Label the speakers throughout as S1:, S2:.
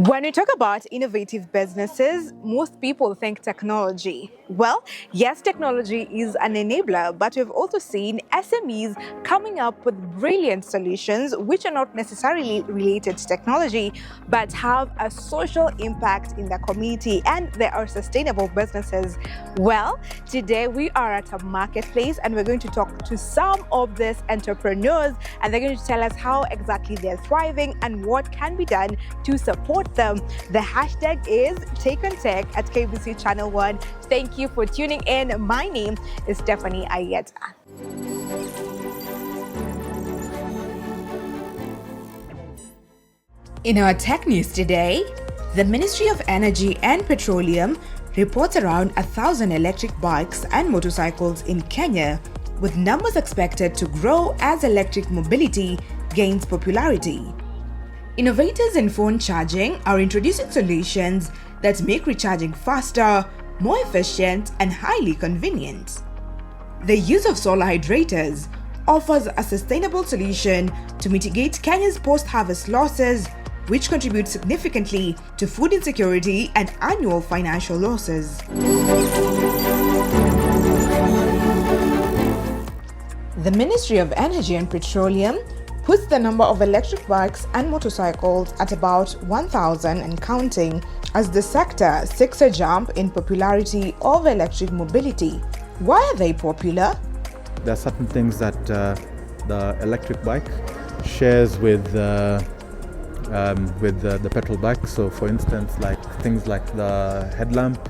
S1: When we talk about innovative businesses, most people think technology. Well, yes, technology is an enabler, but we've also seen SMEs coming up with brilliant solutions which are not necessarily related to technology, but have a social impact in the community, and they are sustainable businesses. Well, today we are at a marketplace and we're going to talk to some of these entrepreneurs, and they're going to tell us how exactly they're thriving and what can be done to support them. The hashtag is Take on Tech at KBC Channel 1. Thank you for tuning in. My name is Stephanie Ayeta. In our tech news today, the Ministry of Energy and Petroleum reports around 1,000 electric bikes and motorcycles in Kenya, with numbers expected to grow as electric mobility gains popularity. Innovators in phone charging are introducing solutions that make recharging faster, more efficient, and highly convenient. The use of solar hydrators offers a sustainable solution to mitigate Kenya's post-harvest losses, which contribute significantly to food insecurity and annual financial losses. The Ministry of Energy and Petroleum puts the number of electric bikes and motorcycles at about 1,000 and counting, as the sector seeks a jump in popularity of electric mobility. Why are they popular?
S2: There are certain things that the electric bike shares with the petrol bike. So, for instance, like things like the headlamp,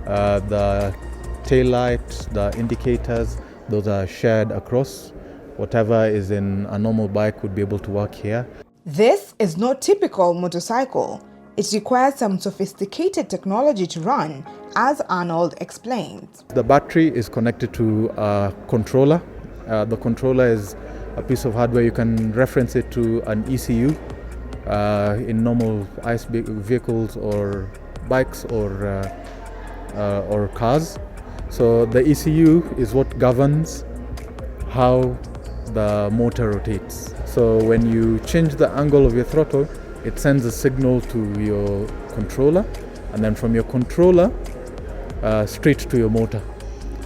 S2: the tail light, the indicators, those are shared across. Whatever is in a normal bike would be able to work here.
S1: This is no typical motorcycle. It requires some sophisticated technology to run, as Arnold explains.
S2: The battery is connected to a controller. The controller is a piece of hardware. You can reference it to an ECU in normal ICE vehicles or bikes or cars. So the ECU is what governs how the motor rotates. So when you change the angle of your throttle, it sends a signal to your controller, and then from your controller straight to your motor.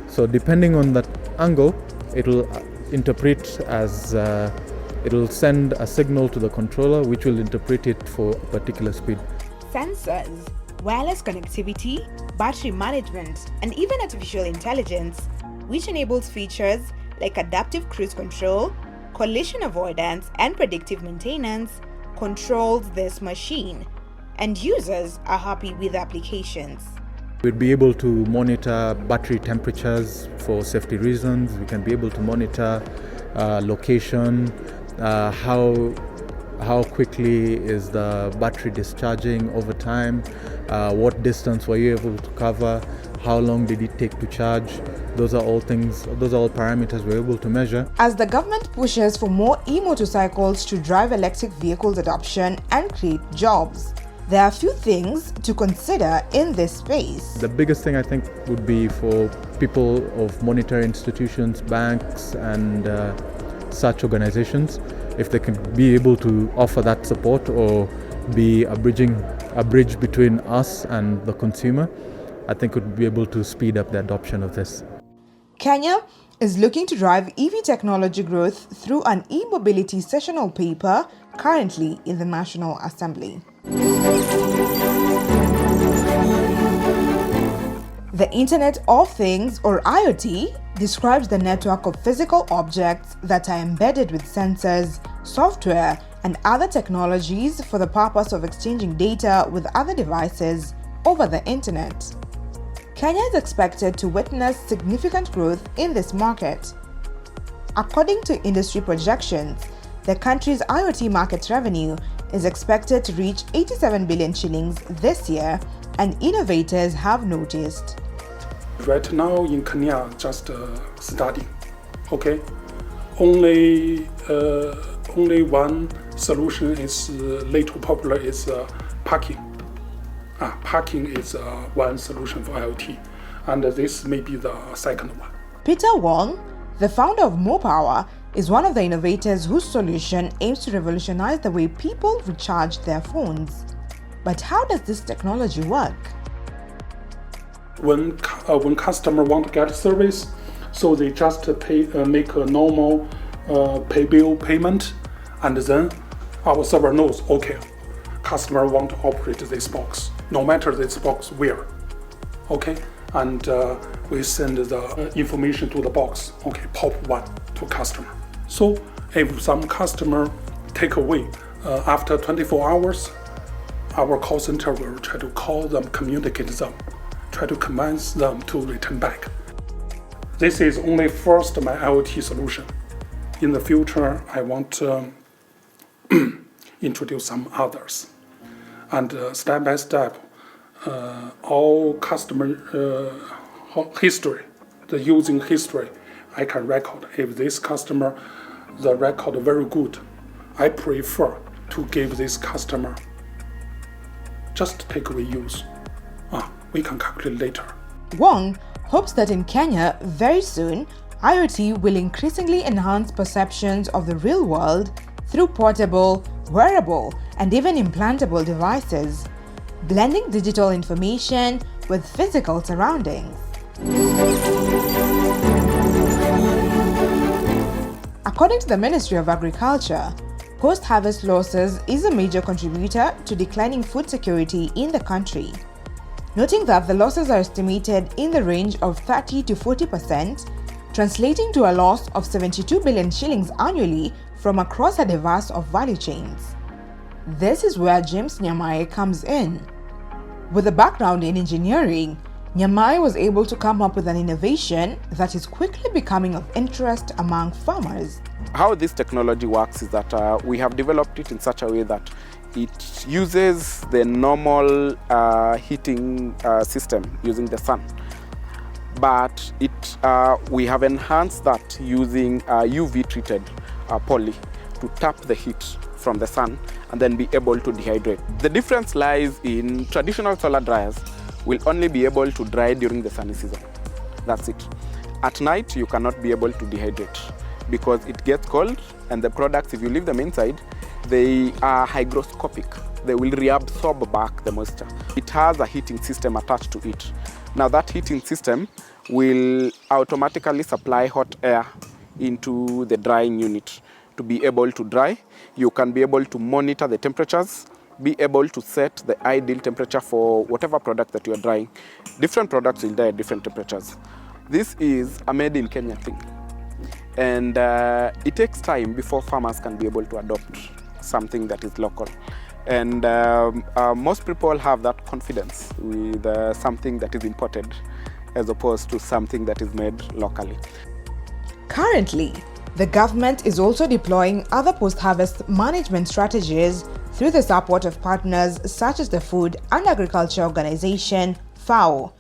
S2: So depending on that angle, it'll interpret as it'll send a signal to the controller, which will interpret it for a particular speed.
S1: Sensors, wireless connectivity, battery management, and even artificial intelligence, which enables features like adaptive cruise control, collision avoidance, and predictive maintenance, controls this machine, and users are happy with the applications.
S2: We'd be able to monitor battery temperatures for safety reasons. We can be able to monitor location, how quickly is the battery discharging over time, what distance were you able to cover, how long did it take to charge. Those are all parameters we're able to measure.
S1: As the government pushes for more e-motorcycles to drive electric vehicles adoption and create jobs, there are a few things to consider in this space.
S2: The biggest thing I think would be for people of monetary institutions, banks, and such organizations, if they can be able to offer that support or be a bridge between us and the consumer, I think would be able to speed up the adoption of this.
S1: Kenya is looking to drive EV technology growth through an e-mobility sessional paper currently in the National Assembly. The Internet of Things, or IoT, describes the network of physical objects that are embedded with sensors, software, and other technologies for the purpose of exchanging data with other devices over the Internet. Kenya is expected to witness significant growth in this market. According to industry projections, the country's IoT market revenue is expected to reach 87 billion shillings this year, and innovators have noticed.
S3: Right now in Kenya, just starting. Okay, only one solution is little popular is parking. Parking is one solution for IoT, and this may be the second one.
S1: Peter Wong, the founder of MoPower, is one of the innovators whose solution aims to revolutionize the way people recharge their phones. But how does this technology work?
S3: When customer want to get service, so they just make a normal pay bill payment, and then our server knows, okay, customer want to operate this box, no matter this box where, okay, and we send the information to the box, okay, pop 1 to customer. So if some customer take away after 24 hours, our call center will try to call them, communicate them, try to convince them to return back. This is only first my IoT solution. In the future, I want to introduce some others. And step by step, all customer history, the using history, I can record. If this customer, the record very good, I prefer to give this customer just take away use. We can calculate later.
S1: Wong hopes that in Kenya, very soon, IoT will increasingly enhance perceptions of the real world through portable, wearable, and even implantable devices, blending digital information with physical surroundings. According to the Ministry of Agriculture, post-harvest losses is a major contributor to declining food security in the country, noting that the losses are estimated in the range of 30 to 40%, translating to a loss of 72 billion shillings annually from across a diverse of value chains. This is where James Nyamai comes in. With a background in engineering, Nyamai was able to come up with an innovation that is quickly becoming of interest among farmers.
S4: How this technology works is that we have developed it in such a way that it uses the normal heating system using the sun, but we have enhanced that using UV treated poly to tap the heat from the sun and then be able to dehydrate. The difference lies in traditional solar dryers will only be able to dry during the sunny season. That's it. At night you cannot be able to dehydrate because it gets cold, and the products, if you leave them inside, they are hygroscopic. They will reabsorb back the moisture. It has a heating system attached to it. Now that heating system will automatically supply hot air into the drying unit to be able to dry. You can be able to monitor the temperatures, be able to set the ideal temperature for whatever product that you are drying. Different products will dry at different temperatures. This is a made in Kenya thing. And it takes time before farmers can be able to adopt something that is local. And most people have that confidence with something that is imported as opposed to something that is made locally.
S1: Currently, the government is also deploying other post-harvest management strategies through the support of partners such as the Food and Agriculture Organization, FAO.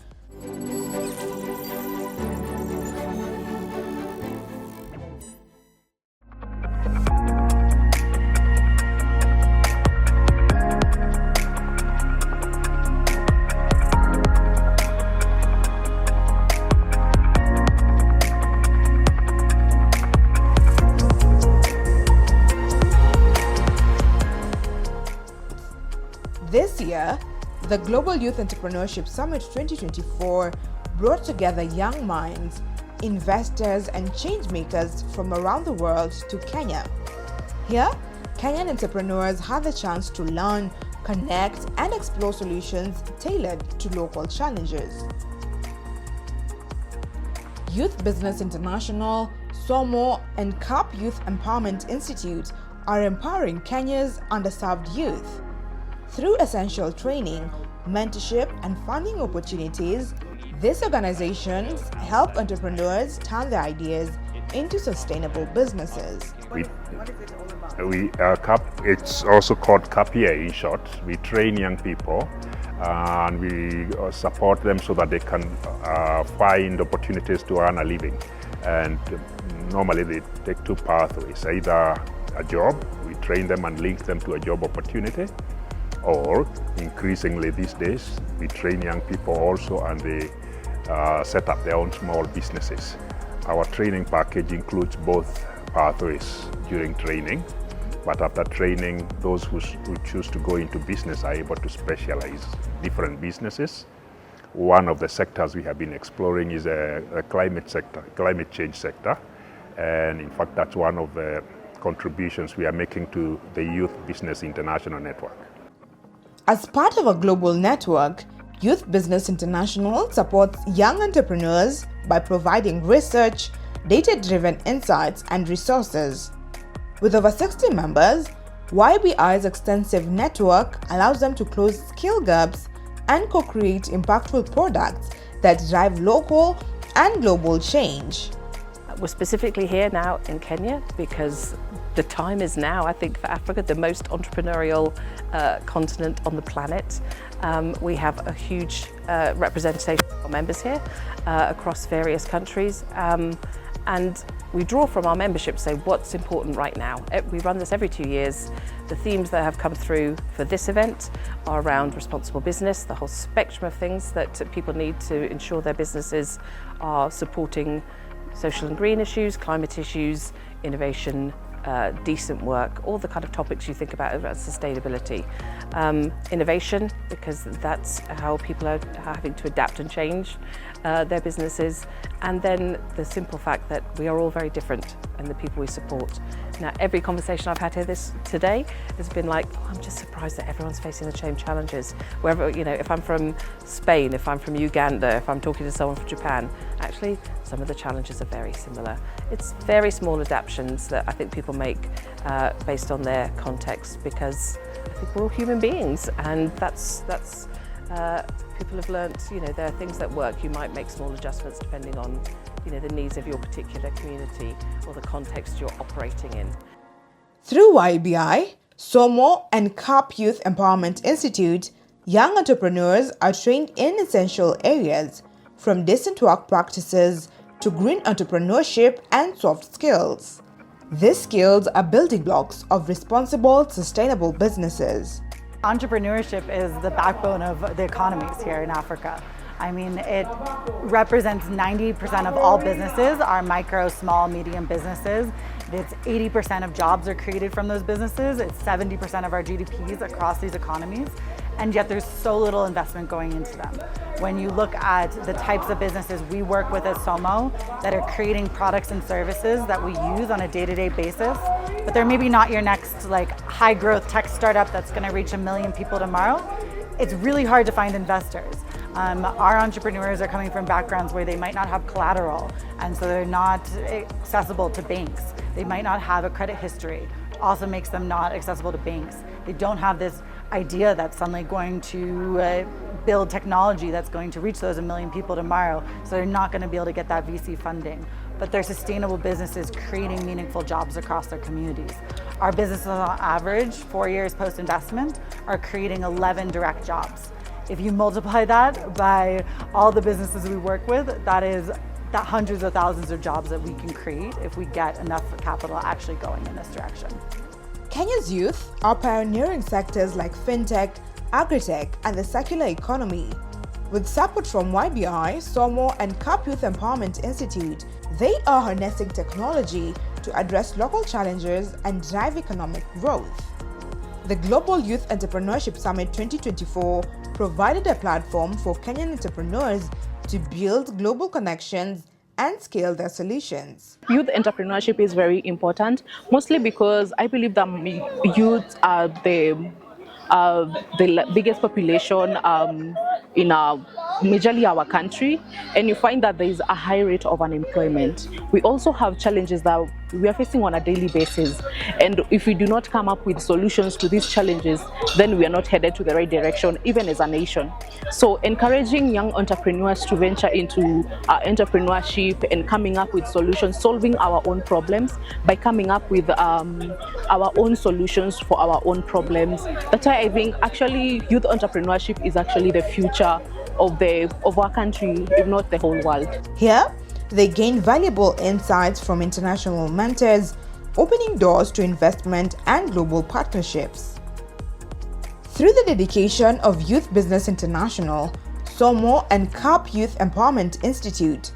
S1: This year, the Global Youth Entrepreneurship Summit 2024 brought together young minds, investors, and change makers from around the world to Kenya. Here, Kenyan entrepreneurs had the chance to learn, connect, and explore solutions tailored to local challenges. Youth Business International, SOMO, and CAP Youth Empowerment Institute are empowering Kenya's underserved youth. Through essential training, mentorship, and funding opportunities, these organizations help entrepreneurs turn their ideas into sustainable businesses.
S5: What is it all about? It's also called CAPIA in short. We train young people and we support them so that they can find opportunities to earn a living. And normally they take two pathways, either a job, we train them and link them to a job opportunity, or increasingly these days, we train young people also and they set up their own small businesses. Our training package includes both pathways during training. But after training, those who choose to go into business are able to specialize different businesses. One of the sectors we have been exploring is a climate change sector. And in fact, that's one of the contributions we are making to the Youth Business International Network.
S1: As part of a global network, Youth Business International supports young entrepreneurs by providing research, data-driven insights, and resources. With over 60 members, YBI's extensive network allows them to close skill gaps and co-create impactful products that drive local and global change.
S6: We're specifically here now in Kenya because the time is now, I think, for Africa, the most entrepreneurial continent on the planet. We have a huge representation of our members here across various countries. And we draw from our membership, say what's important right now. We run this every 2 years. The themes that have come through for this event are around responsible business, the whole spectrum of things that people need to ensure their businesses are supporting social and green issues, climate issues, innovation, decent work, all the kind of topics you think about sustainability. Innovation, because that's how people are having to adapt and change their businesses. And then the simple fact that we are all very different and the people we support. Now, every conversation I've had here today has been like, oh, I'm just surprised that everyone's facing the same challenges. Wherever, you know, if I'm from Spain, if I'm from Uganda, if I'm talking to someone from Japan, actually, some of the challenges are very similar. It's very small adaptations that I think people make based on their context, because I think we're all human beings, and that's people have learned, you know, there are things that work. You might make small adjustments depending on, you know, the needs of your particular community or the context you're operating in.
S1: Through YBI, SOMO, and CAP Youth Empowerment Institute, young entrepreneurs are trained in essential areas, from decent work practices to green entrepreneurship and soft skills. These skills are building blocks of responsible, sustainable businesses.
S7: Entrepreneurship is the backbone of the economies here in Africa. I mean, it represents 90% of all businesses are micro, small, medium businesses. It's 80% of jobs are created from those businesses. It's 70% of our GDPs across these economies. And yet there's so little investment going into them. When you look at the types of businesses we work with as SOMO that are creating products and services that we use on a day-to-day basis, but they're maybe not your next like high growth tech startup that's gonna reach 1 million people tomorrow, it's really hard to find investors. Our entrepreneurs are coming from backgrounds where they might not have collateral, and so they're not accessible to banks. They might not have a credit history, also makes them not accessible to banks. They don't have this idea that's suddenly going to build technology that's going to reach those 1 million people tomorrow, so they're not going to be able to get that VC funding. But they're sustainable businesses creating meaningful jobs across their communities. Our businesses on average, 4 years post-investment, are creating 11 direct jobs. If you multiply that by all the businesses we work with, that is hundreds of thousands of jobs that we can create if we get enough capital actually going in this direction.
S1: Kenya's youth are pioneering sectors like fintech, agritech, and the circular economy. With support from YBI, SOMO, and CAP Youth Empowerment Institute, they are harnessing technology to address local challenges and drive economic growth. The Global Youth Entrepreneurship Summit 2024 provided a platform for Kenyan entrepreneurs to build global connections and scale their solutions.
S8: Youth entrepreneurship is very important, mostly because I believe that youth are the biggest population in majorly our country, and you find that there is a high rate of unemployment. We also have challenges that we are facing on a daily basis, and if we do not come up with solutions to these challenges, then we are not headed to the right direction, even as a nation. So encouraging young entrepreneurs to venture into entrepreneurship and coming up with solutions, solving our own problems by coming up with our own solutions for our own problems. That's why I think actually youth entrepreneurship is actually the future of our country, if not the whole world.
S1: Here, they gain valuable insights from international mentors, opening doors to investment and global partnerships. Through the dedication of Youth Business International, SOMO, and CAP Youth Empowerment Institute,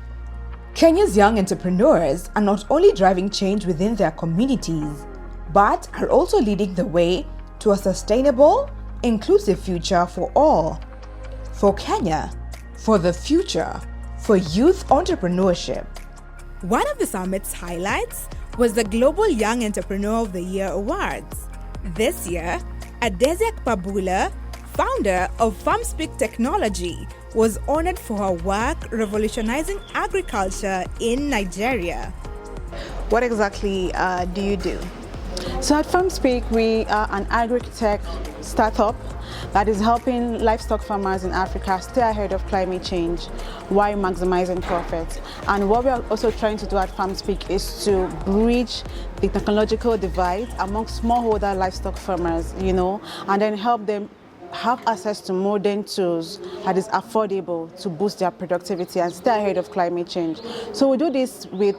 S1: Kenya's young entrepreneurs are not only driving change within their communities, but are also leading the way to a sustainable, inclusive future for all. For Kenya, for the future, for youth entrepreneurship. One of the summit's highlights was the Global Young Entrepreneur of the Year Awards. This year, Adezek Pabula, founder of FarmSpeak Technology, was honored for her work revolutionizing agriculture in Nigeria. What exactly do you do?
S9: So at FarmSpeak, we are an agri-tech startup that is helping livestock farmers in Africa stay ahead of climate change while maximizing profits. And what we are also trying to do at FarmSpeak is to bridge the technological divide among smallholder livestock farmers, and then help them have access to modern tools that is affordable to boost their productivity and stay ahead of climate change. So we do this with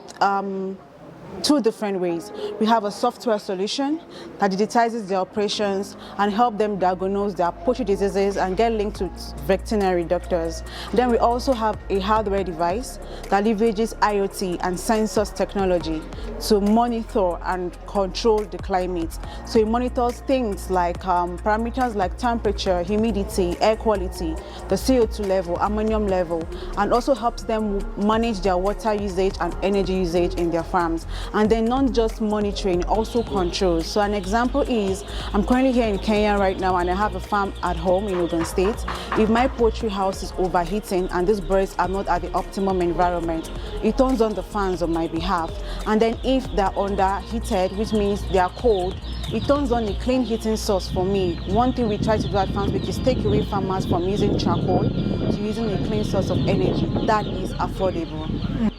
S9: two different ways. We have a software solution that digitizes their operations and help them diagnose their poultry diseases and get linked to veterinary doctors. Then we also have a hardware device that leverages IoT and sensors technology to monitor and control the climate. So it monitors things like parameters like temperature, humidity, air quality, the CO2 level, ammonium level, and also helps them manage their water usage and energy usage in their farms. And then not just monitoring, also controls. So an example is, I'm currently here in Kenya right now and I have a farm at home in Ogun State. If my poultry house is overheating and these birds are not at the optimum environment, it turns on the fans on my behalf. And then if they're underheated, which means they are cold, it turns on a clean heating source for me. One thing we try to do at FarmSpeak is take away farmers from using charcoal to using a clean source of energy that is affordable.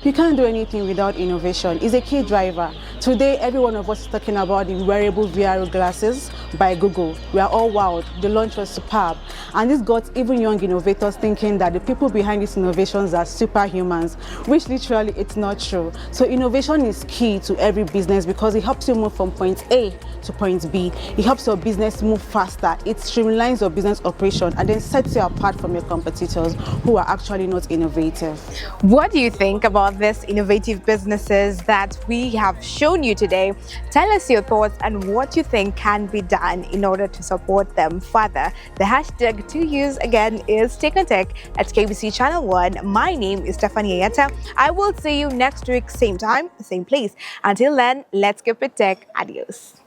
S9: You can't do anything without innovation. It's a key driver. Today, every one of us is talking about the wearable VR glasses by Google. We are all wowed. The launch was superb. And this got even young innovators thinking that the people behind these innovations are superhumans, which literally it's not true. So innovation is key to every business because it helps you move from point A to point B. It helps your business move faster. It streamlines your business operation and then sets you apart from your competitors who are actually not innovative.
S1: What do you think about these innovative businesses that we have shown you today? Tell us your thoughts and what you think can be done in order to support them further. The hashtag to use again is Take on Tech at KBC Channel 1. My name is Stephanie Ayata. I will see you next week, same time, same place. Until then, let's keep it tech. Adios.